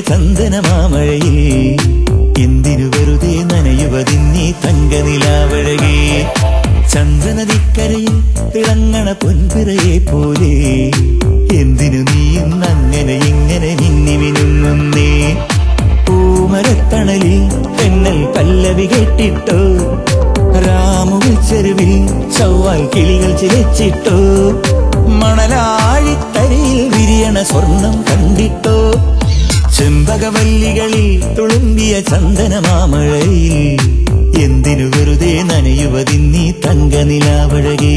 ചന്ദനമാമഴയിൽ എന്തിനു വെറുതെ നനയുവതിന്നീ തങ്കനിലാവഴകേ ചന്ദ്രനദിക്കരയിൽ തിളങ്ങണ പൊൻപിറയെ പോലെ എന്തിനു നീ ഇന്നങ്ങനെ ഇങ്ങനെ മിന്നി മിനുങ്ങുന്നേ പൂമരത്തണലിൽ തെന്നൽ പല്ലവി കേട്ടിട്ടോ രാമുവിൽ ചെരുവിൽ ചൊവ്വാൽ കിളികൾ ചിലച്ചിട്ടോ മണലാഴിത്തരയിൽ വിരിയണ സ്വർണം കണ്ടിട്ടോ ചെമ്പകവല്ലികളിൽ തുളുമ്പിയ ചന്ദനമാമഴയിൽ എന്തിനു വെറുതെ നനയുവതിന്നീ തങ്കനിലാവഴകേ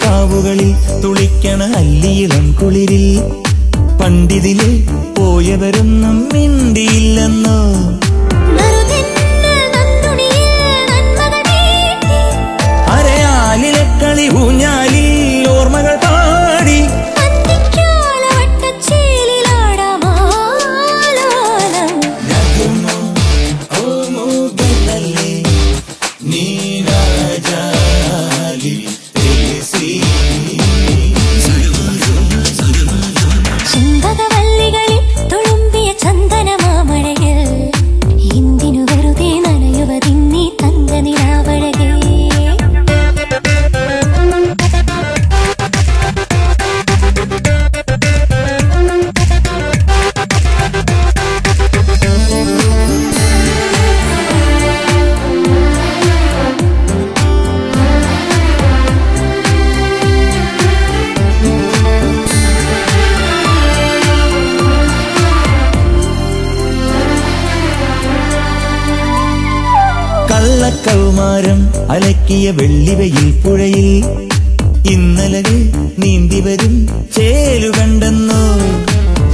കാവുകളിൽ തുളിക്കണ അല്ലിയിളം കുളിരിൽ പണ്ടിതിലെ പോയവരൊന്നും മിണ്ടിയില്ലെന്നോ അരയാലിലെ കളി ഊഞ്ഞാലിൽ ഓർമ്മകൾ പാടി കള്ളക്കൗമാരം അലക്കിയ വെള്ളിവയിൽ പുഴയിൽ ഇന്നലകൾ നീന്തി വരും ചേലു കണ്ടെന്നോ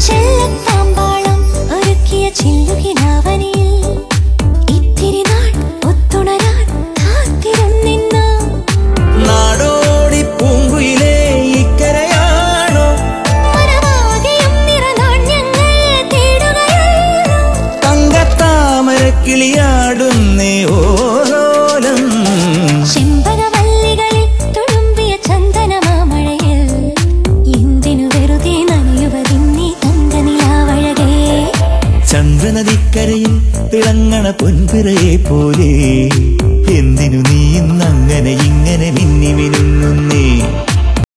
ചെല്ലത്താമ്പാളം ഒരുക്കിയ ചില്ലുകിനാവനിൽ ഇത്തിരി നാൾ ഒത്തുണരാൻ കാത്തിരുന്നിന്നോ നാടോടി പൂങ്കുയിലേ ഇക്കരയാണോ മരവാകയും നിറനാണ്യങ്ങൾ തേടുകയല്ലോ തങ്കത്താമരക്കിളിയാടുന്നേ ഓലോലം ചെമ്പകവല്ലികളിൽ തുളുമ്പിയ ചന്ദനമാമഴയിൽ എന്തിനു വെറുതെ നനയുവതിന്നീ തങ്കനിലാവഴകേ ചന്ദ്രനദിക്കരയിൽ തിളങ്ങണ പൊൻപിറയെ പോലെ എന്തിനു നീ ഇന്നങ്ങനെ ഇങ്ങനെ മിന്നി മിനുങ്ങുന്നേ